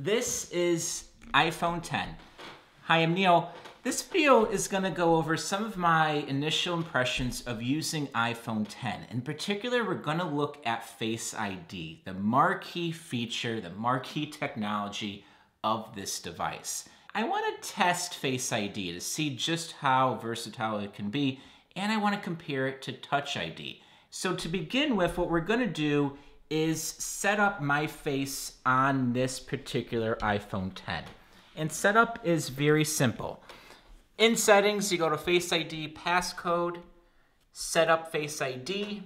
This is iPhone 10. Hi, I'm Neil. This video is going to go over some of my initial impressions of using iPhone 10. In particular, we're going to look at Face ID, the marquee feature, the marquee technology of this device. I want to test Face ID to see just how versatile it can be, and I want to compare it to Touch ID. So to begin with, what we're going to do is set up my face on this particular iPhone 10. And setup is very simple. In settings, you go to Face ID passcode, set up Face ID,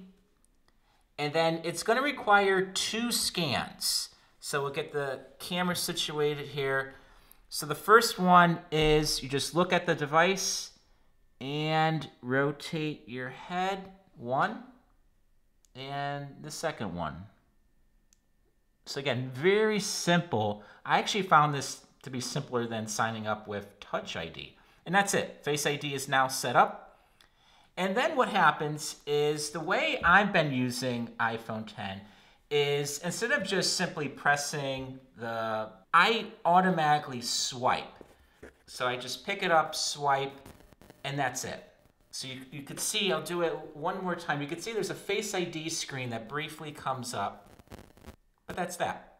and then it's going to require 2 scans. So we'll get the camera situated here. So the first one is you just look at the device and rotate your head, 1, and the second one. So again, very simple. I actually found this to be simpler than signing up with Touch ID. And that's it. Face ID is now set up. And then what happens is the way I've been using iPhone 10 is instead of just simply pressing I automatically swipe. So I just pick it up, swipe, and that's it. So you could see, I'll do it one more time. You can see there's a Face ID screen that briefly comes up. But that's that.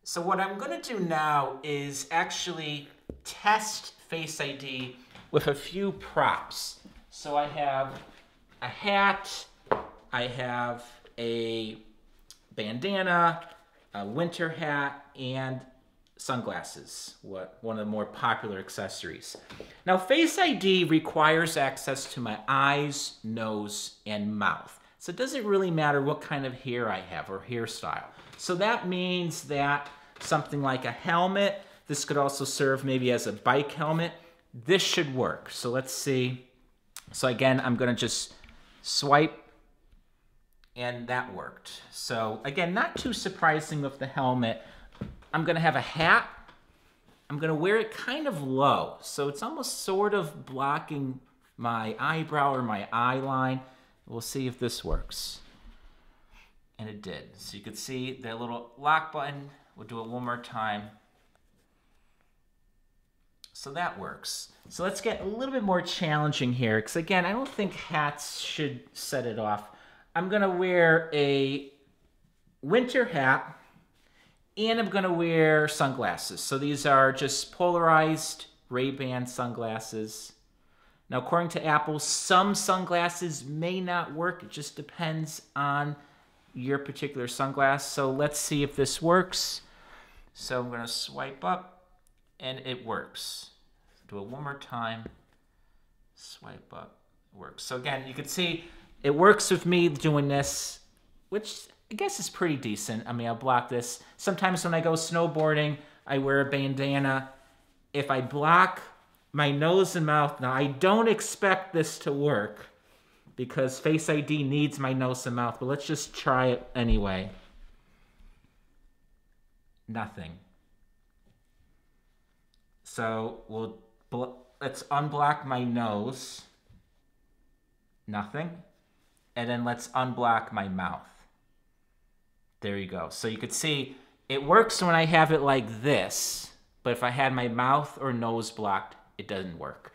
So what I'm going to do now is actually test Face ID with a few props. So I have a hat, I have a bandana, a winter hat, and sunglasses, one of the more popular accessories. Now Face ID requires access to my eyes, nose, and mouth. So it doesn't really matter what kind of hair I have or hairstyle. So that means that something like a helmet, this could also serve maybe as a bike helmet, this should work. So let's see. So again, I'm going to just swipe, and that worked. So again, not too surprising with the helmet. I'm going to have a hat. I'm going to wear it kind of low. So it's almost sort of blocking my eyebrow or my eye line. We'll see if this works. And it did. So you could see that little lock button. We'll do it one more time. So that works. So let's get a little bit more challenging here, because again, I don't think hats should set it off. I'm gonna wear a winter hat, and I'm gonna wear sunglasses. So these are just polarized Ray-Ban sunglasses. Now, according to Apple, some sunglasses may not work. It just depends on your particular sunglass. So let's see if this works. So I'm going to swipe up, and it works. Do it one more time. Swipe up. It works. So again, you can see it works with me doing this, which I guess is pretty decent. I mean, I'll block this. Sometimes when I go snowboarding, I wear a bandana. If I block my nose and mouth, now I don't expect this to work because Face ID needs my nose and mouth, but let's just try it anyway. Nothing. So let's unblock my nose. Nothing. And then let's unblock my mouth. There you go. So you could see it works when I have it like this, but if I had my mouth or nose blocked, it doesn't work.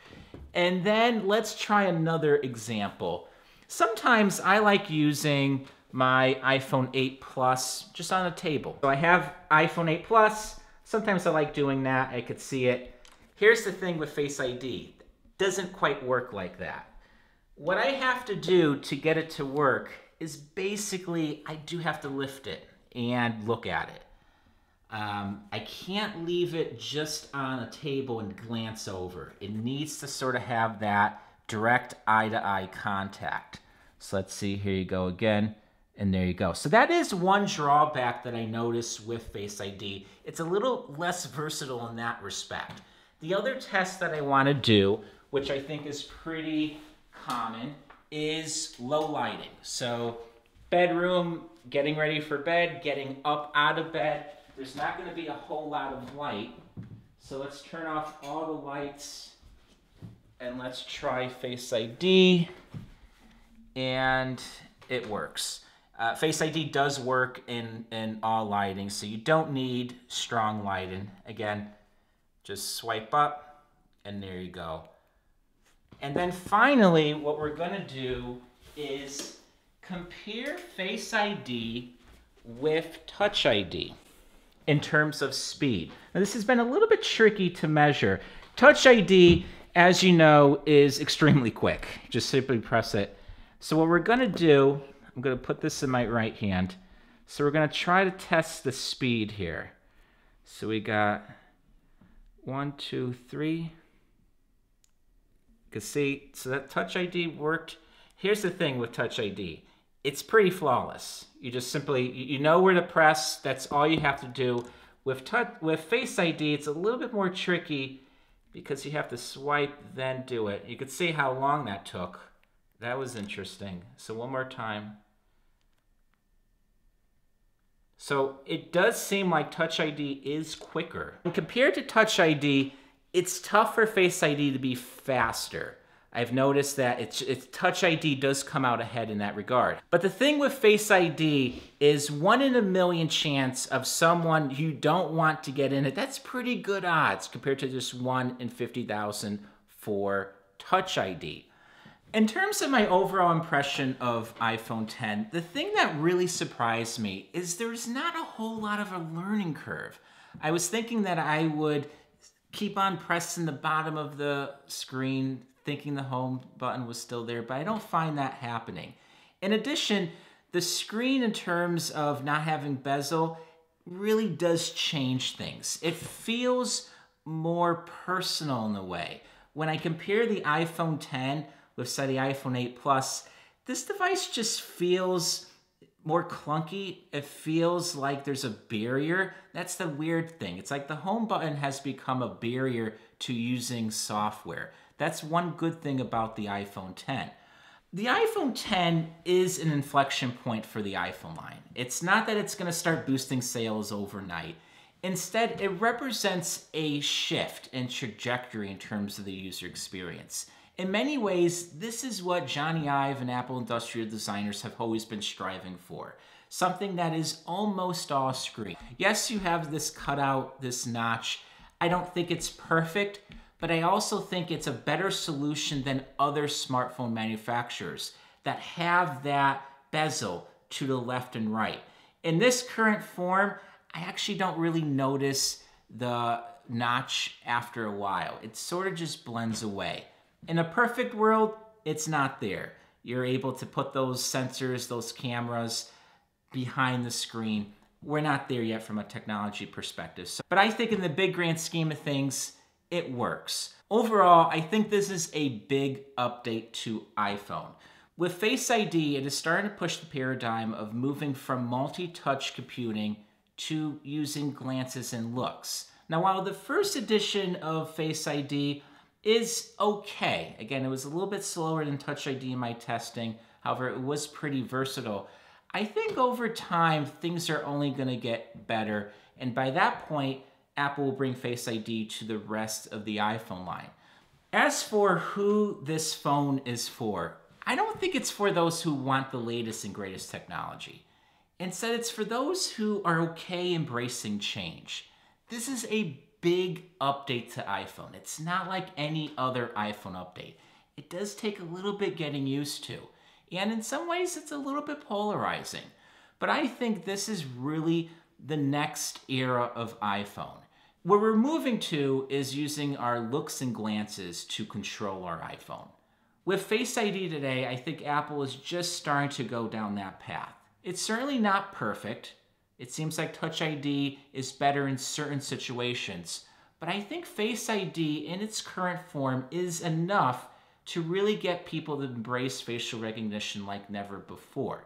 And then let's try another example. Sometimes I like using my iPhone 8 Plus just on a table. So I have iPhone 8 Plus. Sometimes I like doing that. I could see it. Here's the thing with Face ID. It doesn't quite work like that. What I have to do to get it to work is basically I do have to lift it and look at it. I can't leave it just on a table and glance over. It needs to sort of have that direct eye-to-eye contact. So let's see, here you go again, and there you go. So that is one drawback that I noticed with Face ID. It's a little less versatile in that respect. The other test that I want to do, which I think is pretty common, is low lighting. So bedroom, getting ready for bed, getting up out of bed. There's not going to be a whole lot of light. So let's turn off all the lights and let's try Face ID. And it works. Face ID does work in all lighting, so you don't need strong lighting. Again, just swipe up, and there you go. And then finally, what we're going to do is compare Face ID with Touch ID in terms of speed. Now, this has been a little bit tricky to measure. Touch ID, as you know, is extremely quick. Just simply press it. So what we're going to do, I'm going to put this in my right hand. So we're going to try to test the speed here. So we got 1, 2, 3. You can see, so that Touch ID worked. Here's the thing with Touch ID. It's pretty flawless. You just simply, you know where to press. That's all you have to do. With Face ID, it's a little bit more tricky because you have to swipe, then do it. You can see how long that took. That was interesting. So one more time. So it does seem like Touch ID is quicker. And compared to Touch ID, it's tough for Face ID to be faster. I've noticed that Touch ID does come out ahead in that regard. But the thing with Face ID is 1 in a million chance of someone you don't want to get in it. That's pretty good odds compared to just 1 in 50,000 for Touch ID. In terms of my overall impression of iPhone 10, the thing that really surprised me is there's not a whole lot of a learning curve. I was thinking that I would keep on pressing the bottom of the screen, thinking the home button was still there, but I don't find that happening. In addition, the screen in terms of not having bezel really does change things. It feels more personal in a way. When I compare the iPhone 10 with, say, the iPhone 8 Plus, this device just feels more clunky. It feels like there's a barrier. That's the weird thing. It's like the home button has become a barrier to using software. That's one good thing about the iPhone 10. The iPhone 10 is an inflection point for the iPhone line. It's not that it's going to start boosting sales overnight. Instead, it represents a shift in trajectory in terms of the user experience. In many ways, this is what Johnny Ive and Apple industrial designers have always been striving for. Something that is almost all screen. Yes, you have this cutout, this notch. I don't think it's perfect, but I also think it's a better solution than other smartphone manufacturers that have that bezel to the left and right. In this current form, I actually don't really notice the notch after a while. It sort of just blends away. In a perfect world, it's not there. You're able to put those sensors, those cameras behind the screen. We're not there yet from a technology perspective. But I think in the big grand scheme of things, it works. Overall, I think this is a big update to iPhone. With Face ID, it is starting to push the paradigm of moving from multi-touch computing to using glances and looks. Now, while the first edition of Face ID is okay, again, it was a little bit slower than Touch ID in my testing, however, it was pretty versatile. I think over time, things are only going to get better, and by that point, Apple will bring Face ID to the rest of the iPhone line. As for who this phone is for, I don't think it's for those who want the latest and greatest technology. Instead, it's for those who are okay embracing change. This is a big update to iPhone. It's not like any other iPhone update. It does take a little bit getting used to. And in some ways, it's a little bit polarizing. But I think this is really the next era of iPhone. Where we're moving to is using our looks and glances to control our iPhone. With Face ID today, I think Apple is just starting to go down that path. It's certainly not perfect. It seems like Touch ID is better in certain situations, but I think Face ID in its current form is enough to really get people to embrace facial recognition like never before.